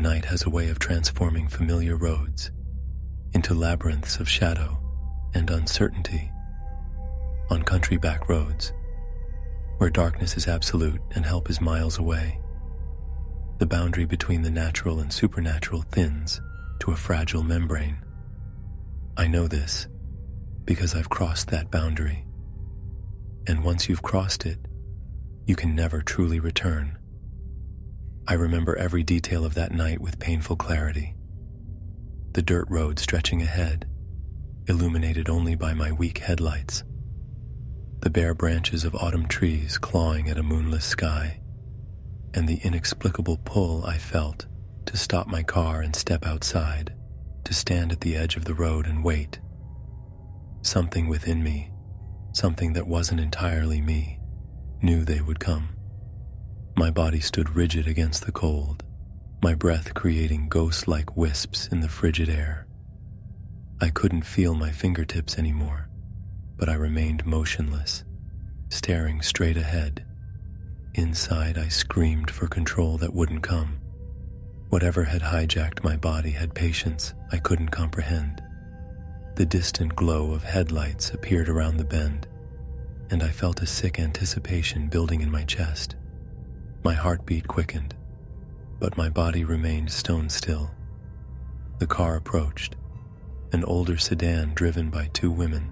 night has a way of transforming familiar roads into labyrinths of shadow and uncertainty. On country back roads, where darkness is absolute and help is miles away, the boundary between the natural and supernatural thins to a fragile membrane. I know this because I've crossed that boundary. And once you've crossed it, you can never truly return. I remember every detail of that night with painful clarity. The dirt road stretching ahead, illuminated only by my weak headlights. The bare branches of autumn trees clawing at a moonless sky, and the inexplicable pull I felt to stop my car and step outside, to stand at the edge of the road and wait. Something within me, something that wasn't entirely me, knew they would come. My body stood rigid against the cold, my breath creating ghost-like wisps in the frigid air. I couldn't feel my fingertips anymore, but I remained motionless, staring straight ahead. Inside, I screamed for control that wouldn't come. Whatever had hijacked my body had patience I couldn't comprehend. The distant glow of headlights appeared around the bend, and I felt a sick anticipation building in my chest. My heartbeat quickened, but my body remained stone still. The car approached, an older sedan driven by two women.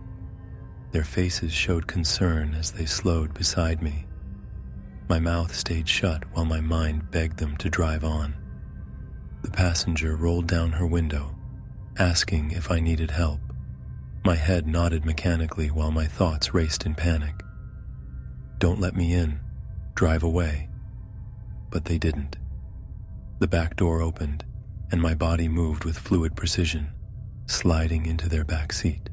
Their faces showed concern as they slowed beside me. My mouth stayed shut while my mind begged them to drive on. The passenger rolled down her window, asking if I needed help. My head nodded mechanically while my thoughts raced in panic. Don't let me in. Drive away. But they didn't. The back door opened, and my body moved with fluid precision, sliding into their back seat.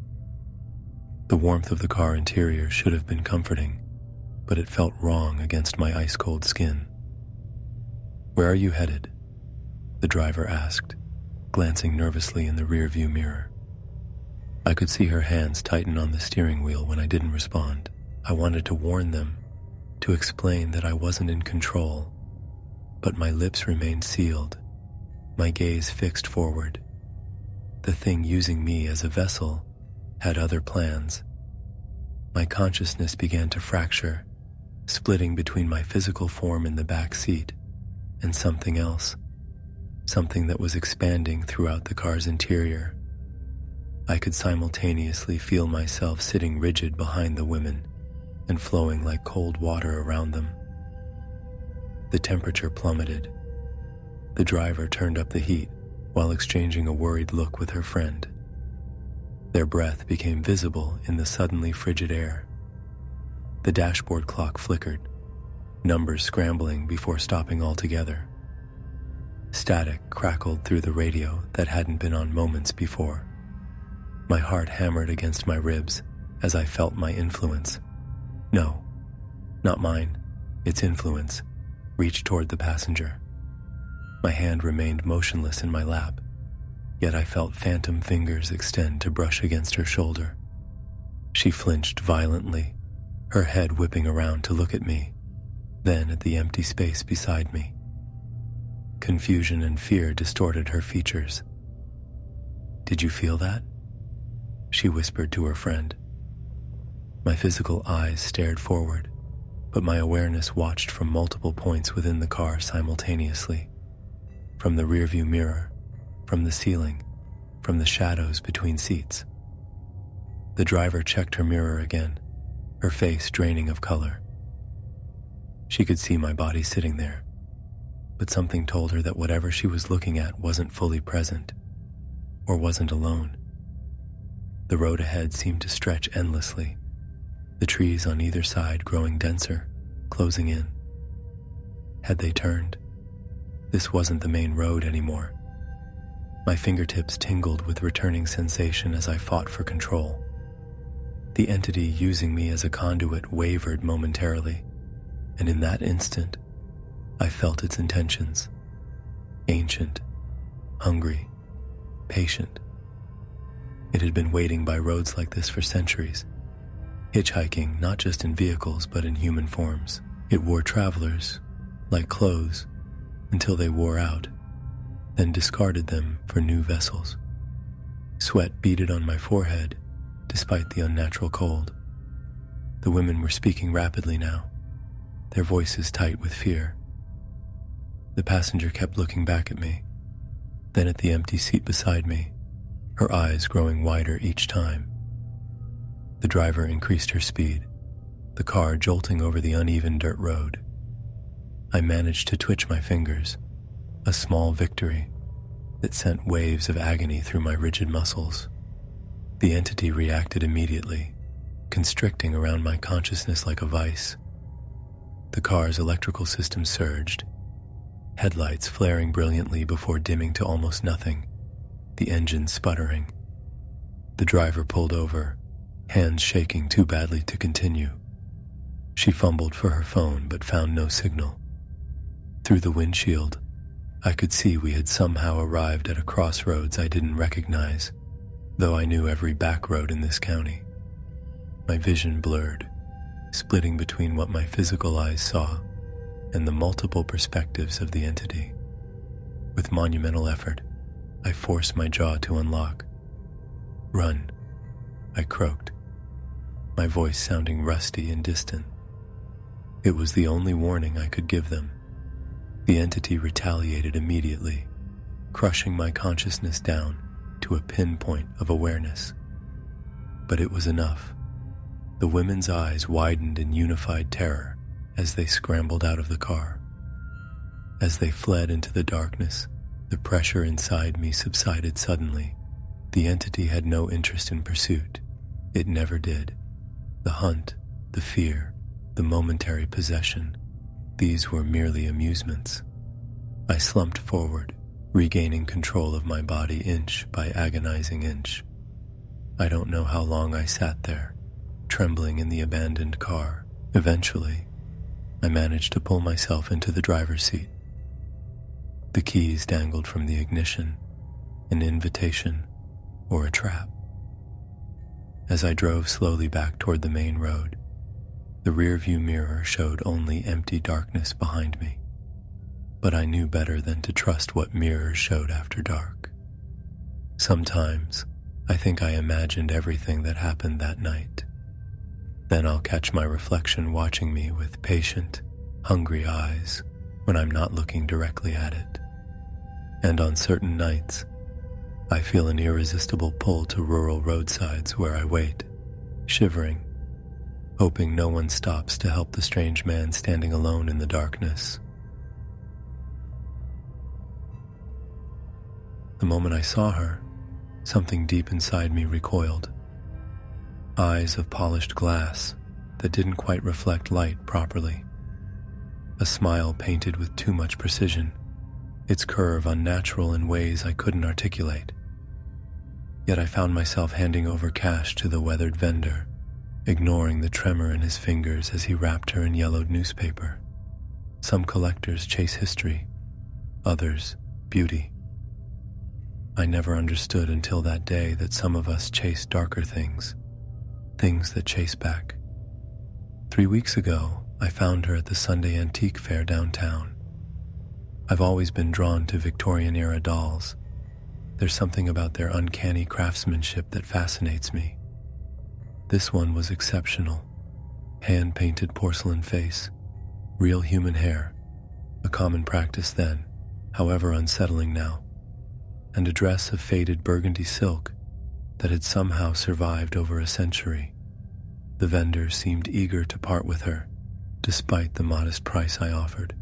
The warmth of the car interior should have been comforting, but it felt wrong against my ice-cold skin. "Where are you headed?" the driver asked, glancing nervously in the rearview mirror. I could see her hands tighten on the steering wheel when I didn't respond. I wanted to warn them, to explain that I wasn't in control, but my lips remained sealed, my gaze fixed forward. The thing using me as a vessel had other plans. My consciousness began to fracture, splitting between my physical form in the back seat and something else, something that was expanding throughout the car's interior. I could simultaneously feel myself sitting rigid behind the women and flowing like cold water around them. The temperature plummeted. The driver turned up the heat while exchanging a worried look with her friend. Their breath became visible in the suddenly frigid air. The dashboard clock flickered, numbers scrambling before stopping altogether. Static crackled through the radio that hadn't been on moments before. My heart hammered against my ribs as I felt my influence. No, not mine, its influence, reached toward the passenger. My hand remained motionless in my lap, yet I felt phantom fingers extend to brush against her shoulder. She flinched violently, her head whipping around to look at me, then at the empty space beside me. Confusion and fear distorted her features. "Did you feel that?" she whispered to her friend. My physical eyes stared forward, but my awareness watched from multiple points within the car simultaneously. From the rearview mirror, from the ceiling, from the shadows between seats. The driver checked her mirror again, her face draining of color. She could see my body sitting there, but something told her that whatever she was looking at wasn't fully present, or wasn't alone. The road ahead seemed to stretch endlessly, the trees on either side growing denser, closing in. Had they turned? This wasn't the main road anymore. My fingertips tingled with returning sensation as I fought for control. The entity using me as a conduit wavered momentarily, and in that instant, I felt its intentions. Ancient, hungry, patient. It had been waiting by roads like this for centuries, hitchhiking not just in vehicles but in human forms. It wore travelers, like clothes, until they wore out, then discarded them for new vessels. Sweat beaded on my forehead despite the unnatural cold. The women were speaking rapidly now, their voices tight with fear. The passenger kept looking back at me, then at the empty seat beside me, her eyes growing wider each time. The driver increased her speed, the car jolting over the uneven dirt road. I managed to twitch my fingers, a small victory that sent waves of agony through my rigid muscles. The entity reacted immediately, constricting around my consciousness like a vice. The car's electrical system surged, headlights flaring brilliantly before dimming to almost nothing, the engine sputtering. The driver pulled over, hands shaking too badly to continue. She fumbled for her phone but found no signal. Through the windshield, I could see we had somehow arrived at a crossroads I didn't recognize, though I knew every back road in this county. My vision blurred, splitting between what my physical eyes saw and the multiple perspectives of the entity. With monumental effort, I forced my jaw to unlock. "Run," I croaked, my voice sounding rusty and distant. It was the only warning I could give them. The entity retaliated immediately, crushing my consciousness down to a pinpoint of awareness. But it was enough. The women's eyes widened in unified terror as they scrambled out of the car. As they fled into the darkness, the pressure inside me subsided suddenly. The entity had no interest in pursuit. It never did. The hunt, the fear, the momentary possession, these were merely amusements. I slumped forward, regaining control of my body inch by agonizing inch. I don't know how long I sat there, trembling in the abandoned car. Eventually, I managed to pull myself into the driver's seat. The keys dangled from the ignition, an invitation or a trap. As I drove slowly back toward the main road, the rearview mirror showed only empty darkness behind me. But I knew better than to trust what mirrors showed after dark. Sometimes, I think I imagined everything that happened that night. Then I'll catch my reflection watching me with patient, hungry eyes when I'm not looking directly at it. And on certain nights, I feel an irresistible pull to rural roadsides where I wait, shivering, hoping no one stops to help the strange man standing alone in the darkness. The moment I saw her, something deep inside me recoiled. Eyes of polished glass that didn't quite reflect light properly. A smile painted with too much precision, its curve unnatural in ways I couldn't articulate. Yet I found myself handing over cash to the weathered vendor, ignoring the tremor in his fingers as he wrapped her in yellowed newspaper. Some collectors chase history, others beauty. I never understood until that day that some of us chase darker things, things that chase back. 3 weeks ago, I found her at the Sunday Antique Fair downtown. I've always been drawn to Victorian-era dolls. There's something about their uncanny craftsmanship that fascinates me. This one was exceptional. Hand-painted porcelain face, real human hair, a common practice then, however unsettling now, and a dress of faded burgundy silk that had somehow survived over a century. The vendor seemed eager to part with her, despite the modest price I offered.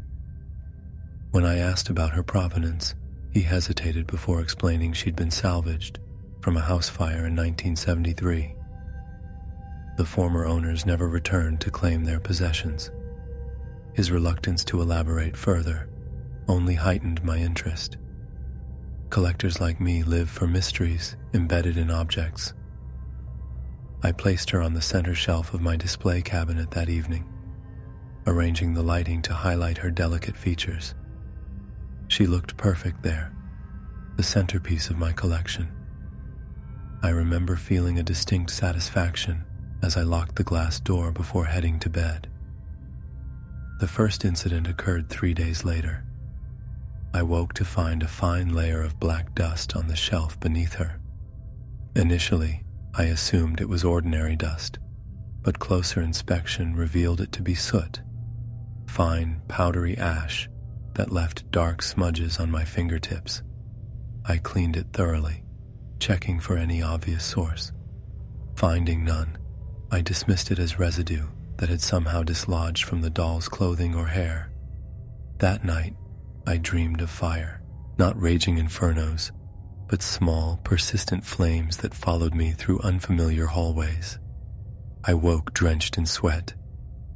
When I asked about her provenance, he hesitated before explaining she'd been salvaged from a house fire in 1973. The former owners never returned to claim their possessions. His reluctance to elaborate further only heightened my interest. Collectors like me live for mysteries embedded in objects. I placed her on the center shelf of my display cabinet that evening, arranging the lighting to highlight her delicate features. She looked perfect there, the centerpiece of my collection. I remember feeling a distinct satisfaction as I locked the glass door before heading to bed. The first incident occurred 3 days later. I woke to find a fine layer of black dust on the shelf beneath her. Initially, I assumed it was ordinary dust, but closer inspection revealed it to be soot, fine, powdery ash that left dark smudges on my fingertips. I cleaned it thoroughly, checking for any obvious source. Finding none, I dismissed it as residue that had somehow dislodged from the doll's clothing or hair. That night, I dreamed of fire, not raging infernos, but small, persistent flames that followed me through unfamiliar hallways. I woke drenched in sweat,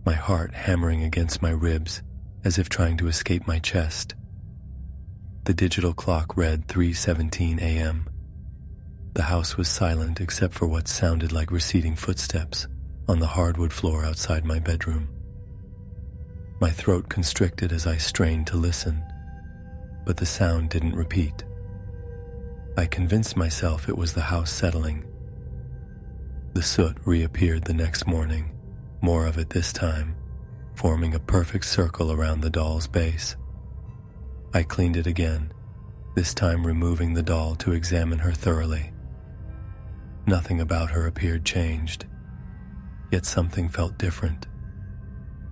my heart hammering against my ribs as if trying to escape my chest. The digital clock read 3:17 a.m. The house was silent except for what sounded like receding footsteps on the hardwood floor outside my bedroom. My throat constricted as I strained to listen, but the sound didn't repeat. I convinced myself it was the house settling. The soot reappeared the next morning, more of it this time, forming a perfect circle around the doll's base. I cleaned it again, this time removing the doll to examine her thoroughly. Nothing about her appeared changed, yet something felt different.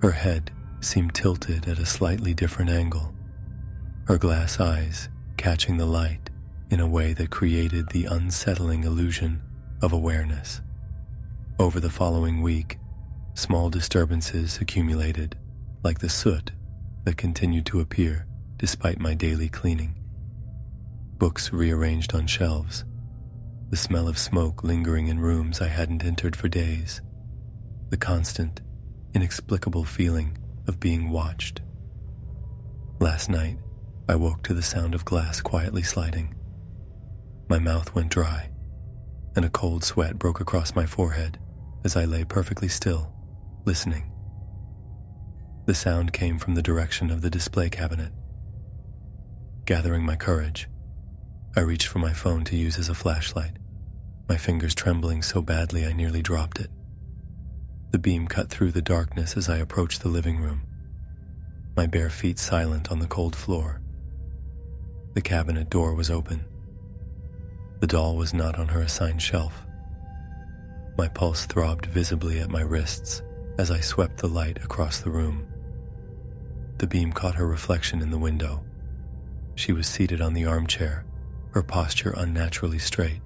Her head seemed tilted at a slightly different angle, her glass eyes catching the light in a way that created the unsettling illusion of awareness. Over the following week, small disturbances accumulated, like the soot that continued to appear despite my daily cleaning. Books rearranged on shelves, the smell of smoke lingering in rooms I hadn't entered for days, the constant, inexplicable feeling of being watched. Last night, I woke to the sound of glass quietly sliding. My mouth went dry, and a cold sweat broke across my forehead as I lay perfectly still, listening. The sound came from the direction of the display cabinet. Gathering my courage, I reached for my phone to use as a flashlight, my fingers trembling so badly I nearly dropped it. The beam cut through the darkness as I approached the living room, my bare feet silent on the cold floor. The cabinet door was open. The doll was not on her assigned shelf. My pulse throbbed visibly at my wrists as I swept the light across the room. The beam caught her reflection in the window. She was seated on the armchair, her posture unnaturally straight,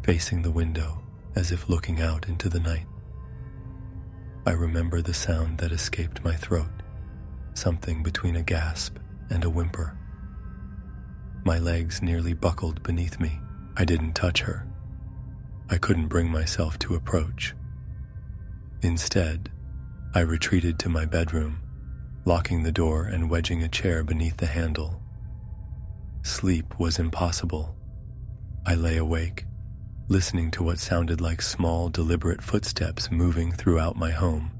facing the window as if looking out into the night. I remember the sound that escaped my throat, something between a gasp and a whimper. My legs nearly buckled beneath me. I didn't touch her. I couldn't bring myself to approach. Instead, I retreated to my bedroom, locking the door and wedging a chair beneath the handle. Sleep was impossible. I lay awake, listening to what sounded like small, deliberate footsteps moving throughout my home.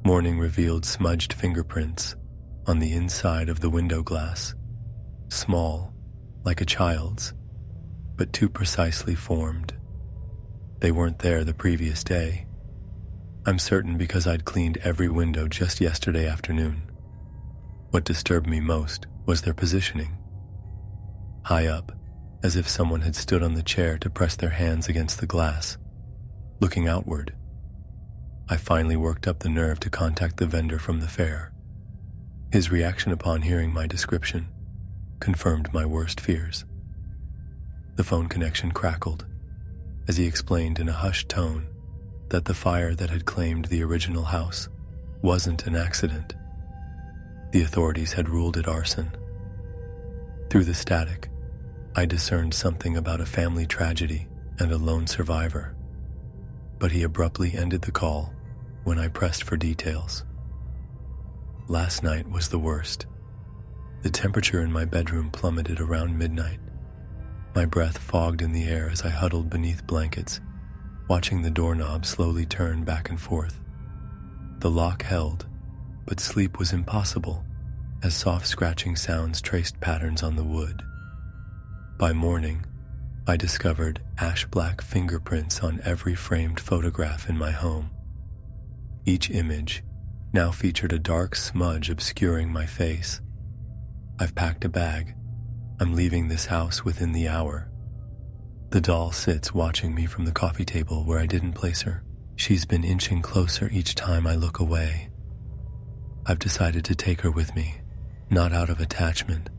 Morning revealed smudged fingerprints on the inside of the window glass, small, like a child's, but too precisely formed. They weren't there the previous day. I'm certain because I'd cleaned every window just yesterday afternoon. What disturbed me most was their positioning. High up, as if someone had stood on the chair to press their hands against the glass, looking outward. I finally worked up the nerve to contact the vendor from the fair. His reaction upon hearing my description confirmed my worst fears. The phone connection crackled as he explained in a hushed tone that the fire that had claimed the original house wasn't an accident. The authorities had ruled it arson. Through the static, I discerned something about a family tragedy and a lone survivor, but he abruptly ended the call when I pressed for details. Last night was the worst. The temperature in my bedroom plummeted around midnight. My breath fogged in the air as I huddled beneath blankets, watching the doorknob slowly turn back and forth. The lock held, but sleep was impossible as soft scratching sounds traced patterns on the wood. By morning, I discovered ash-black fingerprints on every framed photograph in my home. Each image now featured a dark smudge obscuring my face. I've packed a bag. I'm leaving this house within the hour. The doll sits watching me from the coffee table where I didn't place her. She's been inching closer each time I look away. I've decided to take her with me, not out of attachment,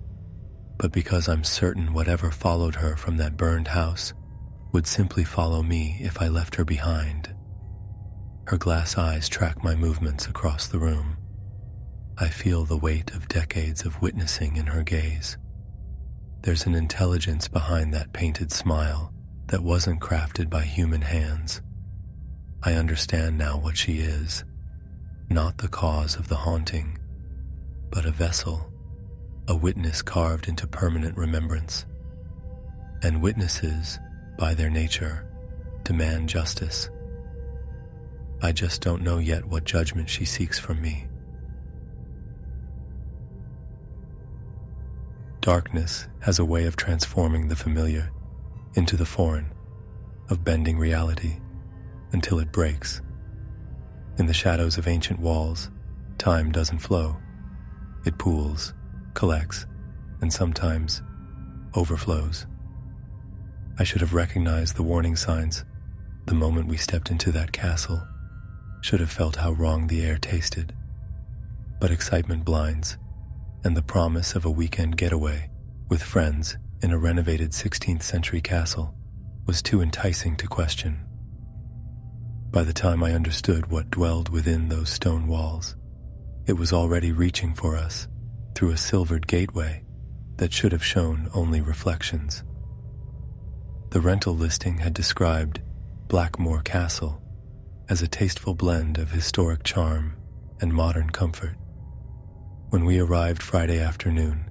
but because I'm certain whatever followed her from that burned house would simply follow me if I left her behind. Her glass eyes track my movements across the room. I feel the weight of decades of witnessing in her gaze. There's an intelligence behind that painted smile that wasn't crafted by human hands. I understand now what she is, not the cause of the haunting, but a vessel, a witness carved into permanent remembrance. And witnesses, by their nature, demand justice. I just don't know yet what judgment she seeks from me. Darkness has a way of transforming the familiar into the foreign, of bending reality until it breaks. In the shadows of ancient walls, time doesn't flow. It pools, collects, and sometimes overflows. I should have recognized the warning signs the moment we stepped into that castle, should have felt how wrong the air tasted. But excitement blinds, and the promise of a weekend getaway with friends in a renovated 16th century castle was too enticing to question. By the time I understood what dwelled within those stone walls, it was already reaching for us through a silvered gateway that should have shown only reflections. The rental listing had described Blackmore Castle as a tasteful blend of historic charm and modern comfort. When we arrived Friday afternoon,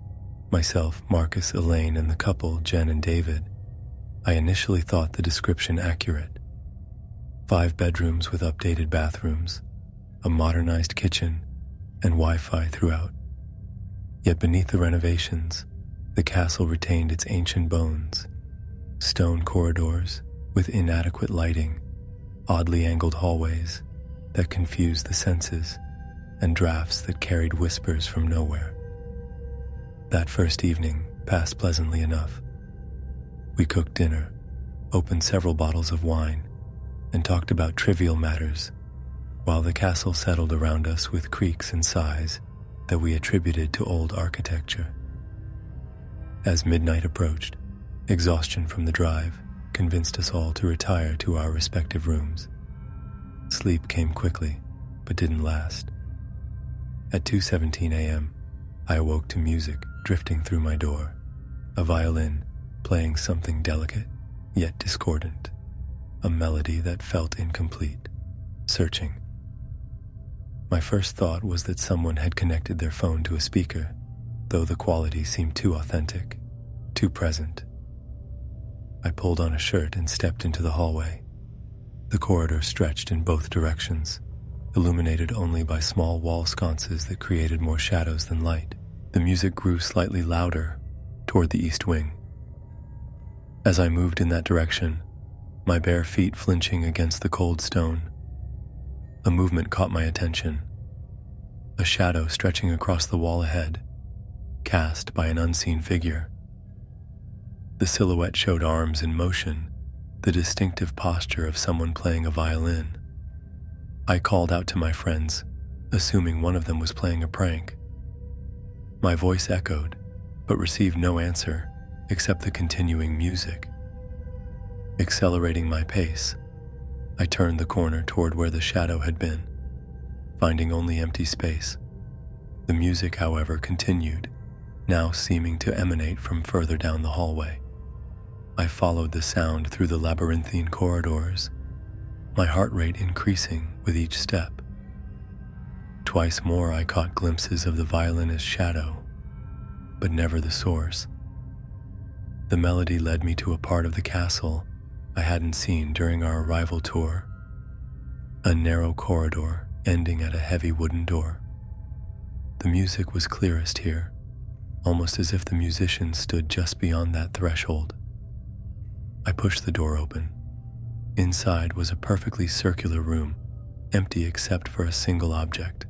myself, Marcus, Elaine, and the couple, Jen and David, I initially thought the description accurate. 5 bedrooms with updated bathrooms, a modernized kitchen, and Wi-Fi throughout. Yet beneath the renovations, the castle retained its ancient bones: stone corridors with inadequate lighting, oddly angled hallways that confused the senses, and drafts that carried whispers from nowhere. That first evening passed pleasantly enough. We cooked dinner, opened several bottles of wine, and talked about trivial matters, while the castle settled around us with creaks and sighs that we attributed to old architecture. As midnight approached, exhaustion from the drive convinced us all to retire to our respective rooms. Sleep came quickly, but didn't last. At 2:17 a.m., I awoke to music drifting through my door, a violin playing something delicate yet discordant, a melody that felt incomplete, searching. My first thought was that someone had connected their phone to a speaker, though the quality seemed too authentic, too present. I pulled on a shirt and stepped into the hallway. The corridor stretched in both directions, illuminated only by small wall sconces that created more shadows than light. The music grew slightly louder toward the east wing. As I moved in that direction, my bare feet flinching against the cold stone, a movement caught my attention. A shadow stretching across the wall ahead, cast by an unseen figure. The silhouette showed arms in motion, the distinctive posture of someone playing a violin. I called out to my friends, assuming one of them was playing a prank. My voice echoed, but received no answer except the continuing music. Accelerating my pace, I turned the corner toward where the shadow had been, finding only empty space. The music, however, continued, now seeming to emanate from further down the hallway. I followed the sound through the labyrinthine corridors, my heart rate increasing with each step. Twice more I caught glimpses of the violinist's shadow, but never the source. The melody led me to a part of the castle I hadn't seen during our arrival tour, a narrow corridor ending at a heavy wooden door. The music was clearest here, almost as if the musician stood just beyond that threshold. I pushed the door open. Inside was a perfectly circular room, empty except for a single object,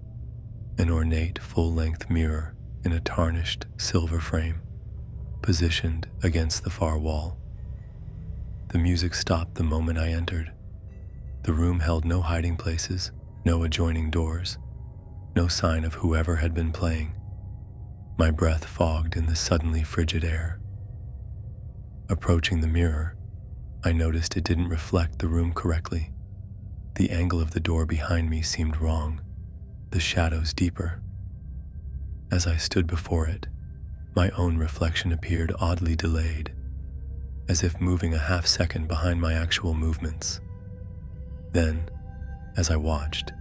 an ornate full-length mirror in a tarnished silver frame, positioned against the far wall. The music stopped the moment I entered. The room held no hiding places, no adjoining doors, no sign of whoever had been playing. My breath fogged in the suddenly frigid air. Approaching the mirror, I noticed it didn't reflect the room correctly. The angle of the door behind me seemed wrong, the shadows deeper. As I stood before it, my own reflection appeared oddly delayed, as if moving a half second behind my actual movements. Then, as I watched,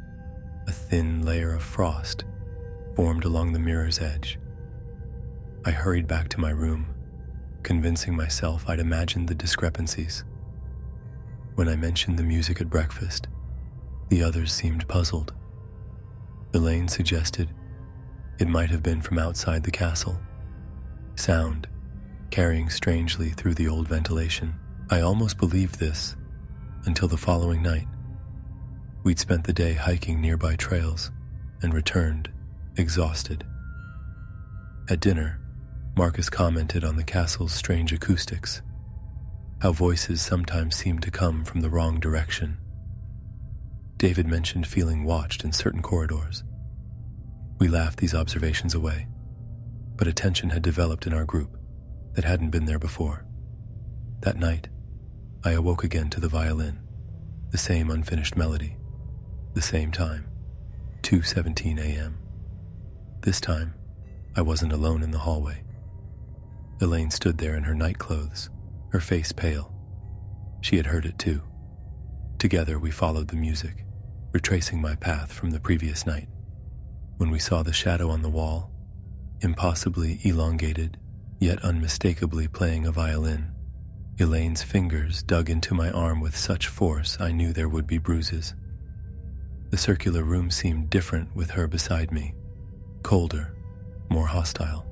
a thin layer of frost formed along the mirror's edge. I hurried back to my room, convincing myself I'd imagined the discrepancies. When I mentioned the music at breakfast, the others seemed puzzled. Elaine suggested it might have been from outside the castle, sound carrying strangely through the old ventilation. I almost believed this until the following night. We'd spent the day hiking nearby trails and returned exhausted. At dinner, Marcus commented on the castle's strange acoustics, how voices sometimes seemed to come from the wrong direction. David mentioned feeling watched in certain corridors. We laughed these observations away, but a tension had developed in our group that hadn't been there before. That night, I awoke again to the violin, the same unfinished melody, the same time, 2:17 a.m. This time, I wasn't alone in the hallway. Elaine stood there in her night clothes, her face pale. She had heard it too. Together we followed the music, retracing my path from the previous night. When we saw the shadow on the wall, impossibly elongated, yet unmistakably playing a violin, Elaine's fingers dug into my arm with such force I knew there would be bruises. The circular room seemed different with her beside me, colder, more hostile.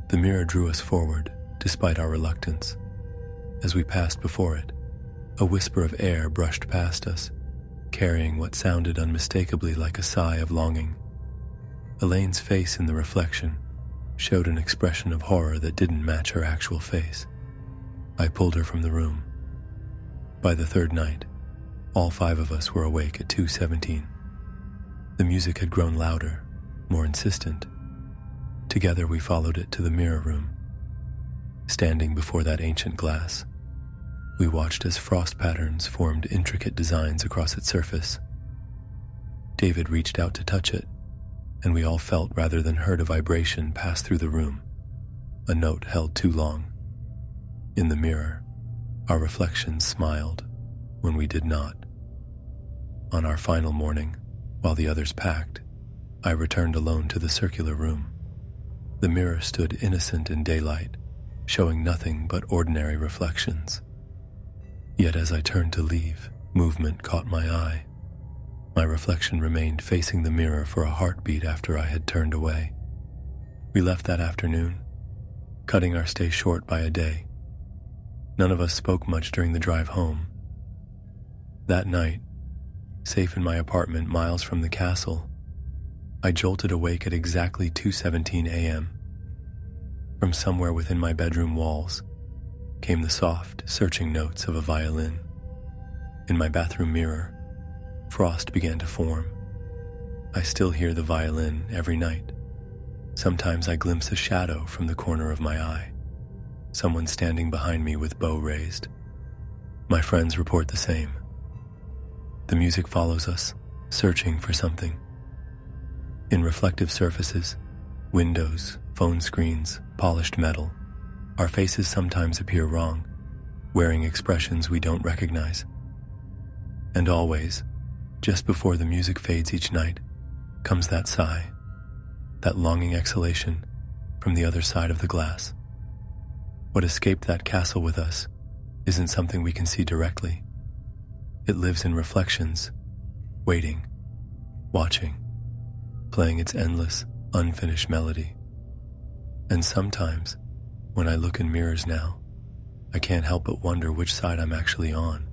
The mirror drew us forward, despite our reluctance. As we passed before it, a whisper of air brushed past us, carrying what sounded unmistakably like a sigh of longing. Elaine's face in the reflection showed an expression of horror that didn't match her actual face. I pulled her from the room. By the third night, all 5 of us were awake at 2:17. The music had grown louder, more insistent. Together we followed it to the mirror room. Standing before that ancient glass, we watched as frost patterns formed intricate designs across its surface. David reached out to touch it, and we all felt rather than heard a vibration pass through the room, a note held too long. In the mirror, our reflections smiled when we did not. On our final morning, while the others packed, I returned alone to the circular room. The mirror stood innocent in daylight, showing nothing but ordinary reflections. Yet as I turned to leave, movement caught my eye. My reflection remained facing the mirror for a heartbeat after I had turned away. We left that afternoon, cutting our stay short by a day. None of us spoke much during the drive home. That night, safe in my apartment miles from the castle, I jolted awake at exactly 2:17 a.m. From somewhere within my bedroom walls came the soft, searching notes of a violin. In my bathroom mirror, frost began to form. I still hear the violin every night. Sometimes I glimpse a shadow from the corner of my eye, someone standing behind me with bow raised. My friends report the same. The music follows us, searching for something. In reflective surfaces, windows, phone screens, polished metal, our faces sometimes appear wrong, wearing expressions we don't recognize. And always, just before the music fades each night, comes that sigh, that longing exhalation from the other side of the glass. What escaped that castle with us isn't something we can see directly. It lives in reflections, waiting, watching, playing its endless, unfinished melody. And sometimes, when I look in mirrors now, I can't help but wonder which side I'm actually on.